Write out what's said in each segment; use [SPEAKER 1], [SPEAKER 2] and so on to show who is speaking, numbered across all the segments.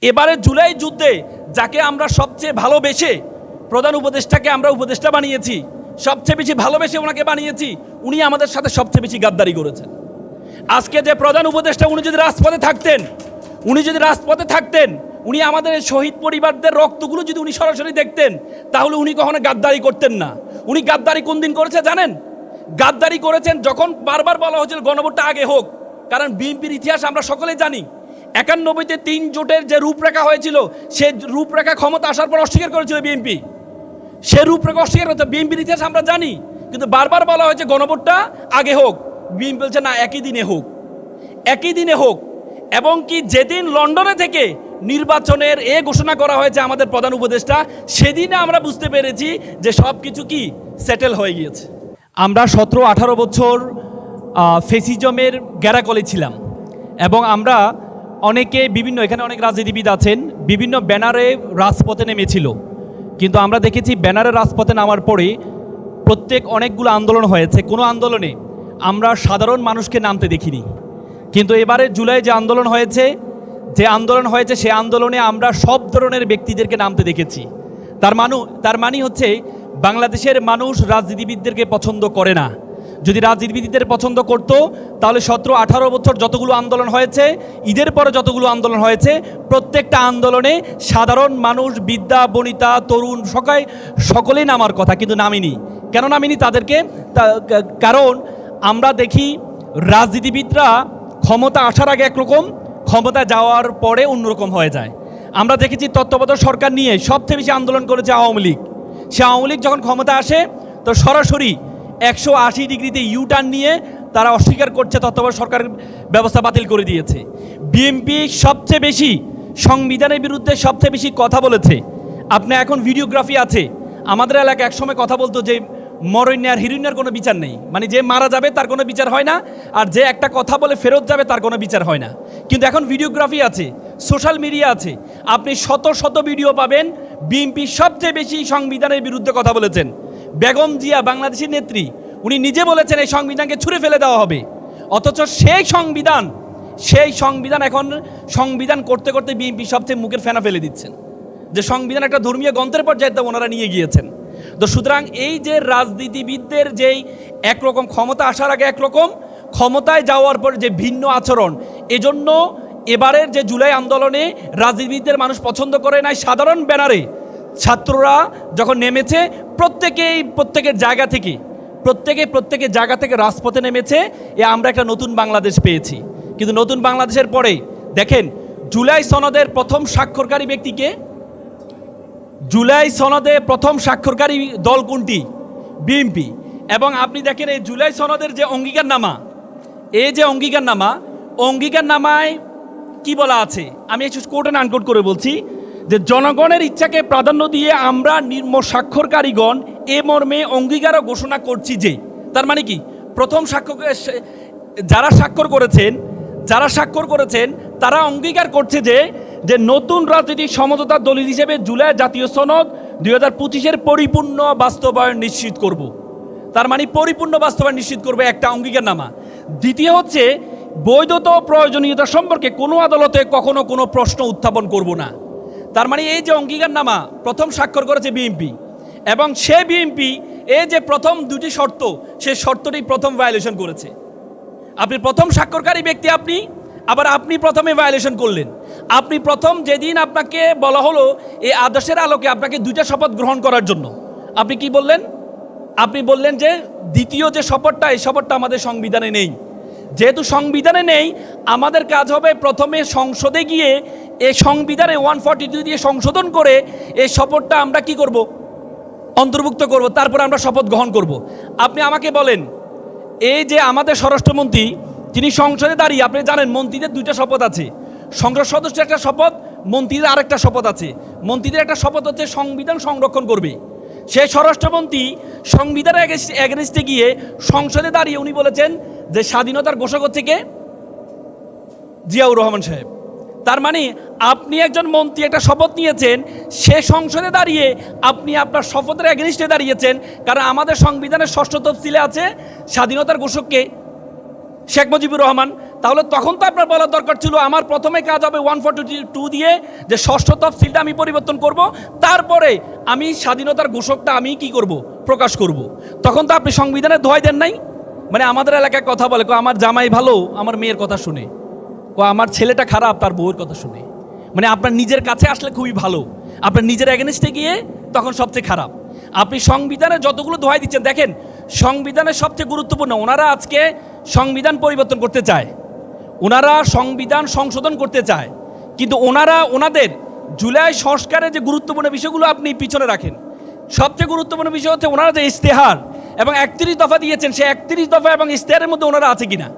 [SPEAKER 1] এবারে জুলাই যুদ্ধে যাকে আমরা সবচেয়ে ভালোবেসে প্রধান উপদেষ্টাকে আমরা উপদেষ্টা বানিয়েছি, সবচেয়ে বেশি ভালোবেসে ওনাকে বানিয়েছি, উনি আমাদের সাথে সবচেয়ে বেশি গাদ্দারি করেছেন। আজকে যে প্রধান উপদেষ্টা উনি যদি রাজপথে থাকতেন, উনি আমাদের শহীদ পরিবারদের রক্তগুলো যদি উনি সরাসরি দেখতেন, তাহলে উনি কখনো গাদ্দারি করতেন না। উনি গাদ্দারি কোন দিন করেছে জানেন? গাদ্দারি করেছেন যখন বারবার বলা হয়েছিল গণভোটটা আগে হোক। কারণ বিএনপির ইতিহাস আমরা সকলেই জানি, 91-তে 3 জোটের যে রূপরেখা হয়েছিল, সে রূপরেখা ক্ষমতা আসার পর অস্বীকার করেছিল বিএনপি। সে রূপরেখা অস্বীকার করেছে, বিএনপির ইতিহাস আমরা জানি। কিন্তু বারবার বলা হয়েছে গণভোটটা আগে হোক, বিএনপি বলছে না, একই দিনে হোক। এবং কি যেদিন লন্ডনে থেকে নির্বাচনের ঘোষণা করা হয়েছে আমাদের প্রধান উপদেষ্টা, সেদিনে আমরা বুঝতে পেরেছি যে সব কিছু কি সেটেল হয়ে গিয়েছে। আমরা 17-18 বছর ফেসিজমের গ্যারাকলে ছিলাম এবং আমরা অনেকে এখানে অনেক রাজনীতিবিদ আছেন, বিভিন্ন ব্যানারে রাজপথে নেমেছিল। কিন্তু আমরা দেখেছি ব্যানারে রাজপথে নামার পরে অনেকগুলো আন্দোলন হয়েছে, কোনো আন্দোলনে আমরা সাধারণ মানুষকে নামতে দেখিনি। কিন্তু এবারে জুলাই যে আন্দোলন হয়েছে সে আন্দোলনে আমরা সব ধরনের ব্যক্তিদেরকে নামতে দেখেছি। তার মানে হচ্ছে বাংলাদেশের মানুষ রাজনীতিবিদদেরকে পছন্দ করে না। যদি রাজনীতিবিদদের পছন্দ করত, তাহলে 17-18 বছর যতগুলো আন্দোলন হয়েছে, ঈদের পরে যতগুলো আন্দোলন হয়েছে, প্রত্যেকটা আন্দোলনে সাধারণ মানুষ, বিদ্যা বনিতা, তরুণ সকলেই নামার কথা, কিন্তু নামিনি। কেন নামিনি তাদেরকে? কারণ আমরা দেখি রাজনীতিবিদরা ক্ষমতা আসার আগে একরকম, ক্ষমতা যাওয়ার পরে অন্যরকম হয়ে যায়। আমরা দেখেছি তত্ত্বাবধায়ক সরকার নিয়ে সবচেয়ে বেশি আন্দোলন করেছে আওয়ামী লীগ। সে আওয়ামী লীগ যখন ক্ষমতা আসে, তো সরাসরি 180 ডিগ্রিতে ইউটার্ন নিয়ে তারা অস্বীকার করছে, তত্ত্বাবধায়ক সরকার ব্যবস্থা বাতিল করে দিয়েছে। বিএনপি সবচেয়ে বেশি সংবিধানের বিরুদ্ধে সবচেয়ে বেশি কথা বলেছে। আপনি এখন ভিডিওগ্রাফি আছে, আমাদের এলাকায় একসময় কথা বলতো যে মরণ্যার হিরণ্যার কোনো বিচার নেই, মানে যে মারা যাবে তার কোনো বিচার হয় না, আর যে একটা কথা বলে ফেরত যাবে তার কোনো বিচার হয় না। কিন্তু এখন ভিডিওগ্রাফি আছে, সোশ্যাল মিডিয়া আছে, আপনি শত ভিডিও পাবেন। বিএনপি সবচেয়ে বেশি সংবিধানের বিরুদ্ধে কথা বলেছেন। বেগম জিয়া বাংলাদেশের নেত্রী, উনি নিজে বলেছেন এই সংবিধানকে ছুঁড়ে ফেলে দেওয়া হবে। অথচ সেই সংবিধান এখন সংবিধান করতে বিএনপি সবচেয়ে মুখের ফেনা ফেলে দিচ্ছেন, যে সংবিধান একটা ধর্মীয় গ্রন্থের পর্যায়ে ওনারা নিয়ে গিয়েছেন। তো সুতরাং এই যে রাজনীতিবিদদের যেই একরকম ক্ষমতা আসার আগে একরকম, ক্ষমতায় যাওয়ার পর যে ভিন্ন আচরণ, এজন্য এবারের যে জুলাই আন্দোলনে রাজনীতিবিদদের মানুষ পছন্দ করে নাই। সাধারণ ব্যানারে ছাত্ররা যখন নেমেছে, প্রত্যেকের জায়গা থেকে রাজপথে নেমেছে, আমরা একটা নতুন বাংলাদেশ পেয়েছি। কিন্তু নতুন বাংলাদেশের পরে দেখেন জুলাই সনদের প্রথম স্বাক্ষরকারী ব্যক্তিকে, জুলাই সনদে প্রথম স্বাক্ষরকারী দল কোনটি? বিএনপি। এবং আপনি দেখেন এই জুলাই সনদের যে অঙ্গীকারনামায় কি বলা আছে, আমি একটু কোট অ্যান্ড আনকোট করে বলছি, যে জনগণের ইচ্ছাকে প্রাধান্য দিয়ে আমরা নিম্ন স্বাক্ষরকারীগণ এ মর্মে অঙ্গীকারও ঘোষণা করছি যে, তার মানে কি, প্রথম যারা স্বাক্ষর করেছেন তারা অঙ্গীকার করছে যে নতুন রাজনৈতিক সমঝোতার দলিল হিসেবে জুলাই জাতীয় সনদ 2025-এর পরিপূর্ণ বাস্তবায়ন নিশ্চিত করব। তার মানে পরিপূর্ণ বাস্তবায়ন নিশ্চিত করবে একটা অঙ্গীকারনামা। দ্বিতীয় হচ্ছে বৈধতা ও প্রয়োজনীয়তা সম্পর্কে কোনো আদালতে কখনো কোনো প্রশ্ন উত্থাপন করব না। তার মানে এই যে অঙ্গীকারনামা প্রথম স্বাক্ষর করেছে বিএনপি, এবং সে বিএনপি এই যে প্রথম দুটি শর্ত, সেই শর্তটি প্রথম ভায়োলেশন করেছে। আপনি প্রথম স্বাক্ষরকারী ব্যক্তি, আপনি প্রথমে ভায়োলেশন করলেন। আপনি প্রথম যেদিন আপনাকে বলা হলো এই আদর্শের আলোকে আপনাকে 2টা শপথ গ্রহণ করার জন্য, আপনি কি বললেন? আপনি বললেন যে দ্বিতীয় যে শপথটা, এই শপথটা আমাদের সংবিধানে নেই। যেহেতু সংবিধানে নেই, আমাদের কাজ হবে প্রথমে সংসদে গিয়ে এই সংবিধানে 142 দিয়ে সংশোধন করে এই শপথটা আমরা কি করব? অন্তর্ভুক্ত করব, তারপর আমরা শপথ গ্রহণ করব। আপনি আমাকে বলেন, এই যে আমাদের স্বরাষ্ট্রমন্ত্রী, তিনি সংসদে দাঁড়িয়ে, আপনি জানেন মন্ত্রীদের 2টা শপথ আছে, সংসদ সদস্যের একটা শপথ, মন্ত্রীদের আরেকটা শপথ আছে। মন্ত্রীদের একটা শপথ হচ্ছে সংবিধান সংরক্ষণ করবে। সেই স্বরাষ্ট্রমন্ত্রী সংবিধানের এগেনস্টে গিয়ে সংসদে দাঁড়িয়ে উনি বলেছেন যে স্বাধীনতার ঘোষক হচ্ছে কে? জিয়াউর রহমান সাহেব। তার মানে আপনি একজন মন্ত্রী একটা শপথ নিয়েছেন, সে সংসদে দাঁড়িয়ে আপনি আপনার শপথের এগেনস্টে দাঁড়িয়েছেন। কারণ আমাদের সংবিধানের 6ষ্ঠ তফসিলে আছে স্বাধীনতার ঘোষককে শেখ মুজিবুর রহমান। তাহলে তখন তো আপনার বলার দরকার ছিল আমার প্রথমে কাজ হবে 142 দিয়ে যে ষষ্ঠ তফসিলটা আমি পরিবর্তন করব, তারপরে আমি স্বাধীনতার ঘোষকটা আমি কি করব, প্রকাশ করব। তখন তো আপনি সংবিধানের দোহাই দেন নাই। মানে আমাদের এলাকায় কথা বলে আমার জামাই ভালো আমার মেয়ের কথা শুনে, আমার ছেলেটা খারাপ তার বউয়ের কথা শুনে। মানে আপনার নিজের কাছে আসলে খুবই ভালো, আপনার নিজের এগেনস্টে গিয়ে তখন সবচেয়ে খারাপ। আপনি সংবিধানে যতগুলো দোহাই দিচ্ছেন, দেখেন সংবিধানের সবচেয়ে গুরুত্বপূর্ণ, ওনারা আজকে সংবিধান পরিবর্তন করতে চায়, ওনারা সংবিধান সংশোধন করতে চায়, কিন্তু ওনাদের জুলাই সংস্কারের যে গুরুত্বপূর্ণ বিষয়গুলো আপনি পিছনে রাখেন। সবচেয়ে গুরুত্বপূর্ণ বিষয় হচ্ছে ওনারা যে ইশতেহার এবং 31 দফা দিয়েছেন, সে 31 দফা এবং ইশতেহারের মধ্যে ওনারা আছে কিনা।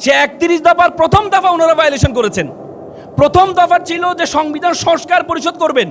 [SPEAKER 1] সে 31 দফার প্রথম দফা ওনারা ভায়োলেশন করেছেন। প্রথম দফার ছিল যে সংবিধান সংস্কার পরিষদ করবেন,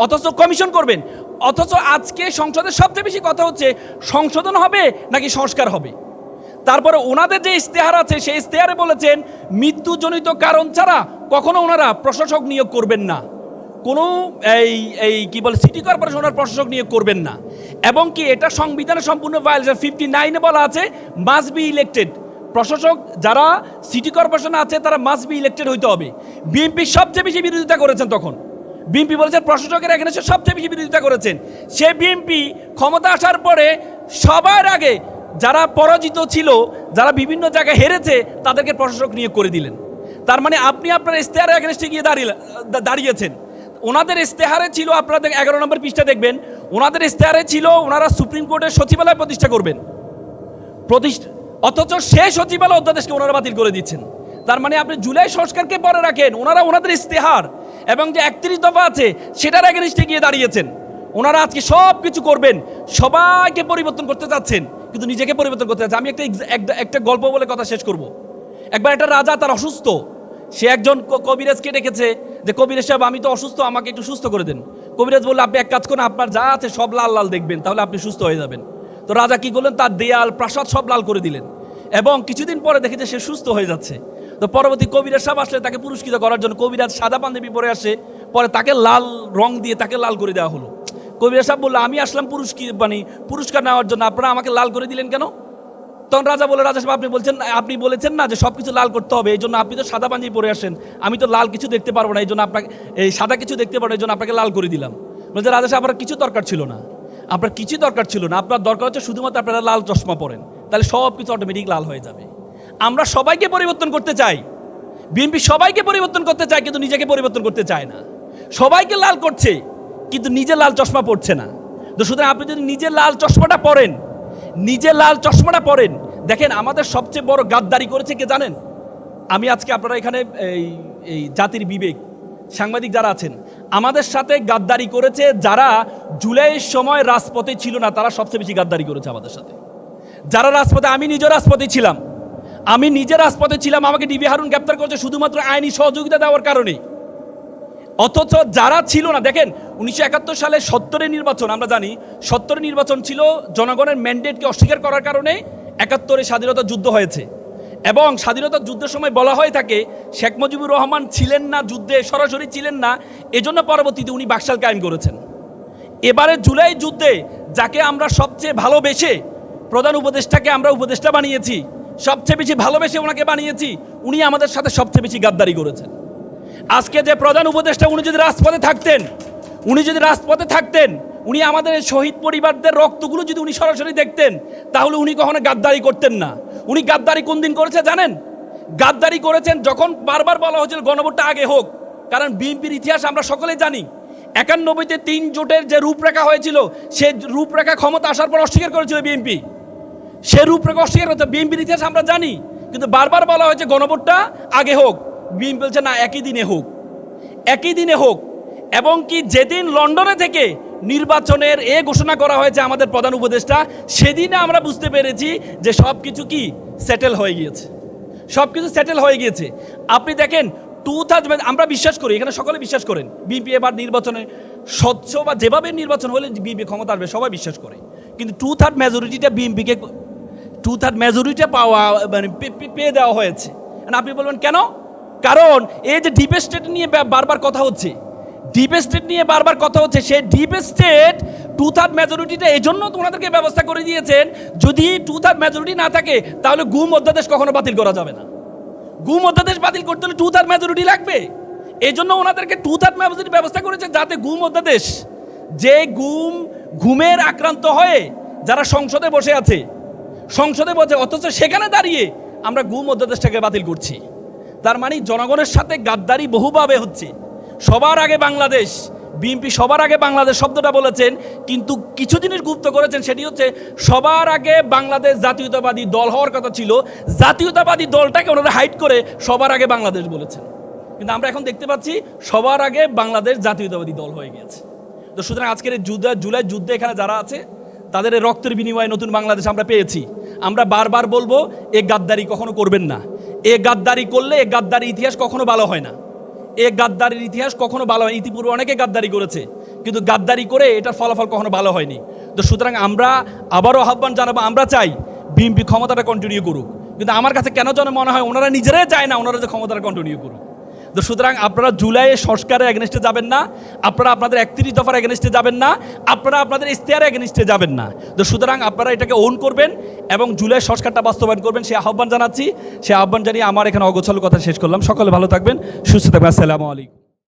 [SPEAKER 1] অথচ কমিশন করবেন। অথচ আজকে সংসদের সবচেয়ে বেশি কথা হচ্ছে সংশোধন হবে নাকি সংস্কার হবে। তারপরে ওনাদের যে ইশতেহার আছে সেই ইশতেহারে বলেছেন মৃত্যুজনিত কারণ ছাড়া কখনো ওনারা প্রশাসক নিয়োগ করবেন না, কোনো কি বলে সিটি কর্পোরেশন ওনার প্রশাসক নিয়োগ করবেন না। এবং কি এটা সংবিধানের সম্পূর্ণ ভায়োলেশন। 59-এ বলা আছে মাস্ট বি ইলেক্টেড, প্রশাসক যারা সিটি কর্পোরেশনে আছে তারা মাস্ট বি ইলেক্টেড হইতে হবে। বিএনপি সবচেয়ে বেশি বিরোধিতা করেছেন। তখন বিএনপি বলেছেন প্রশাসকের এখানে সে সবচেয়ে বেশি বিরোধিতা করেছেন। সে বিএনপি ক্ষমতা আসার পরে সবার আগে যারা পরাজিত ছিল, যারা বিভিন্ন জায়গায় হেরেছে, তাদেরকে প্রশাসক নিয়োগ করে দিলেন। তার মানে আপনি আপনার ইশতেহারের এগেনস্টে গিয়ে দাঁড়িয়েছেন। ওনাদের ইশতেহারে ছিল, আপনারা 11 নম্বর পৃষ্ঠা দেখবেন, ওনাদের ইশতেহারে ছিল ওনারা সুপ্রিম কোর্টের সচিবালয় প্রতিষ্ঠা করবেন। অথচ সেই সচিবালয় অধ্যাদেশকে ওনারা বাতিল করে দিচ্ছেন। তার মানে আপনি জুলাই সংস্কারকে পরে রাখেন, ওনারা ওনাদের ইশতেহার এবং যে 31 দফা আছে সেটার এগেনস্টে গিয়ে দাঁড়িয়েছেন। ওনারা আজকে সব কিছু করবেন, সবাইকে পরিবর্তন করতে চাচ্ছেন, কিন্তু নিজেকে পরিবর্তন করতে চাচ্ছেন। আমি একটা গল্প বলে কথা শেষ করব। একবার একটা রাজা, তার অসুস্থ, সে একজন কবিরাজকে ডেকেছে যে কবিরাজ সাহেব আমি তো অসুস্থ, আমাকে একটু সুস্থ করে দেন। কবিরাজ বলল আপনি এক কাজ করুন, আপনার যা আছে সব লাল লাল দেখবেন, তাহলে আপনি সুস্থ হয়ে যাবেন। তো রাজা কি করলেন, তার দেয়াল প্রাসাদ সব লাল করে দিলেন এবং কিছুদিন পরে দেখে যে সে সুস্থ হয়ে যাচ্ছে। তো পরবর্তী কবিরাজ সাহেব আসলে তাকে পুরস্কৃত করার জন্য কবিরাজ সাদা পাঞ্জাবি পরে আসে, পরে তাকে লাল রং দিয়ে তাকে লাল করে দেওয়া হলো। কবিরাজ সাহেব বললো আমি আসলাম পুরস্কার নেওয়ার জন্য, আপনারা আমাকে লাল করে দিলেন কেন? তখন রাজা বলে, রাজা সাহেব আপনি বলেছেন না যে সব কিছু লাল করতে হবে, এই জন্য আপনি তো সাদা পাঞ্জাবি পরে আসেন, আমি তো লাল কিছু দেখতে পারবো না, এই জন্য আপনাকে এই সাদা কিছু দেখতে পারবো, এই জন্য আপনাকে লাল করে দিলাম। বলছে রাজা সাহেব আপনার কিছু দরকার ছিল না, আপনার কিছু দরকার ছিল না, আপনার দরকার হচ্ছে শুধুমাত্র আপনারা লাল চশমা পরেন, তাহলে সব কিছু অটোমেটিক লাল হয়ে যাবে। আমরা সবাইকে পরিবর্তন করতে চাই, বিএনপি সবাইকে পরিবর্তন করতে চায়, কিন্তু নিজেকে পরিবর্তন করতে চায় না। সবাইকে লাল করছে কিন্তু নিজে লাল চশমা পড়ছে না। তো সুতরাং আপনি যদি নিজে লাল চশমাটা পরেন, দেখেন আমাদের সবচেয়ে বড় গাদ্দারি করেছে কে জানেন? আমি আজকে আপনারা এখানে এই জাতির বিবেক সাংবাদিক যারা আছেন, আমাদের সাথে গাদ্দারি করেছে যারা জুলাইয়ের সময় রাজপথে ছিল না, তারা সবচেয়ে বেশি গাদ্দারি করেছে আমাদের সাথে। যারা রাজপথে, আমি নিজে রাজপথে ছিলাম, আমাকে ডিবি হারুন গ্রেপ্তার করেছে শুধুমাত্র আইনি সহযোগিতা দেওয়ার কারণে। অথচ যারা ছিল না, দেখেন 1971 সালে 70-এর নির্বাচন, আমরা জানি 70-এর নির্বাচন ছিল জনগণের ম্যান্ডেটকে অস্বীকার করার কারণে 71-এ স্বাধীনতা যুদ্ধ হয়েছে। এবং স্বাধীনতা যুদ্ধের সময় বলা হয়ে থাকে শেখ মুজিবুর রহমান ছিলেন না যুদ্ধে, সরাসরি ছিলেন না, এজন্য পরবর্তীতে উনি বাকশাল কায়েম করেছেন। এবারে জুলাই যুদ্ধে যাকে আমরা সবচেয়ে ভালোবেসে, প্রধান উপদেষ্টাকে আমরা উপদেষ্টা বানিয়েছি, সবচেয়ে বেশি ভালোবেসে ওনাকে বানিয়েছি, উনি আমাদের সাথে সবচেয়ে বেশি গাদ্দারি করেছেন। আজকে যে প্রধান উপদেষ্টা উনি যদি রাজপথে থাকতেন, উনি আমাদের শহীদ পরিবারদের রক্তগুলো যদি উনি সরাসরি দেখতেন, তাহলে উনি কখনো গাদ্দারি করতেন না। উনি গাদ্দারি কোন দিন করেছে জানেন? গাদ্দারি করেছেন যখন বারবার বলা হয়েছিল গণভোটটা আগে হোক। কারণ বিএনপির ইতিহাস আমরা সকলেই জানি, 91-তে 3 জোটের যে রূপরেখা হয়েছিল, সে রূপরেখা ক্ষমতা আসার পর অস্বীকার করেছিল বিএনপি। সে রূপরেখা অস্বীকার করেছে, বিএনপির ইতিহাস আমরা জানি। কিন্তু বারবার বলা হয়েছে গণভোটটা আগে হোক, বিএনপি বলছে না একই দিনে হোক। এবং কি যেদিন লন্ডনে থেকে নির্বাচনের ঘোষণা করা হয়েছে আমাদের প্রধান উপদেষ্টা, সেদিনে আমরা বুঝতে পেরেছি যে সব কিছু কি সেটেল হয়ে গিয়েছে। আপনি দেখেন আমরা বিশ্বাস করি, এখানে সকলে বিশ্বাস করেন বিএনপি এবার নির্বাচনে স্বচ্ছ বা যেভাবে নির্বাচন হলে বিএনপি ক্ষমতা আসবে, সবাই বিশ্বাস করে। কিন্তু 2/3 মেজরিটিটা বিএনপিকে 2/3 মেজরিটি পাওয়া মানে পেয়ে দেওয়া হয়েছে। আপনি বলবেন কেন? কারণ এই যে ডিপ স্টেট নিয়ে বারবার কথা হচ্ছে, সেই ডিপ স্টেট 2/3 মেজরিটিটা এই জন্য ওনাদেরকে ব্যবস্থা করে দিয়েছেন, যদি 2/3 মেজরিটি না থাকে তাহলে গুম অধ্যাদেশ কখনো বাতিল করা যাবে না। গুম অধ্যাদেশ বাতিল করতে হলে 2/3 মেজরিটি লাগবে। এই জন্য ওনাদেরকে 2/3 মেজরিটি ব্যবস্থা করেছে, যাতে গুম অধ্যাদেশ, যে ঘুমের আক্রান্ত হয়ে যারা সংসদে বসে আছে, অথচ সেখানে দাঁড়িয়ে আমরা গুম অধ্যাদেশটাকে বাতিল করছি। তার মানে জনগণের সাথে গাদ্দারি বহুভাবে হচ্ছে। সবার আগে বাংলাদেশ, বিএনপি সবার আগে বাংলাদেশ শব্দটা বলেছেন, কিন্তু কিছু জিনিস গুপ্ত করেছেন। সেটি হচ্ছে সবার আগে বাংলাদেশ জাতীয়তাবাদী দল হওয়ার কথা ছিল, জাতীয়তাবাদী দলটাকে ওনারা হাইড করে সবার আগে বাংলাদেশ বলেছেন। কিন্তু আমরা এখন দেখতে পাচ্ছি সবার আগে বাংলাদেশ জাতীয়তাবাদী দল হয়ে গেছে। তো সুতরাং আজকের এই জুলাই যুদ্ধে এখানে যারা আছে, তাদের এই রক্তের বিনিময়ে নতুন বাংলাদেশ আমরা পেয়েছি। আমরা বারবার বলবো, এ গাদ্দারি কখনো করবেন না। এ গাদ্দারি করলে এ গাদ্দারি ইতিহাস কখনো ভালো হয় না। এ গাদ্দারির ইতিহাস কখনো ভালো হয়। ইতিপূর্বে অনেকে গাদ্দারি করেছে, কিন্তু গাদ্দারি করে এটার ফলাফল কখনো ভালো হয়নি। তো সুতরাং আমরা আবারও আহ্বান জানাবো, আমরা চাই বিএনপি ক্ষমতাটা কন্টিনিউ করুক, কিন্তু আমার কাছে কেন যেন মনে হয় ওনারা নিজেরাই চায় না ওনারা যে ক্ষমতাটা কন্টিনিউ করুক। তো সুতরাং আপনারা জুলাইয়ে সংস্কারের এগেনস্টে যাবেন না, আপনারা আপনাদের 31 দফার এগেনস্টে যাবেন না, আপনারা আপনাদের ইশতেহারের এগেনস্টে যাবেন না। তো সুতরাং আপনারা এটাকে ওন করবেন এবং জুলাই সংস্কারটা বাস্তবায়ন করবেন, সে আহ্বান জানাচ্ছি। সে আহ্বান জানিয়ে আমার এখানে অগোছালো কথা শেষ করলাম। সকলে ভালো থাকবেন, সুস্থ থাকবেন। আসসালামু আলাইকুম।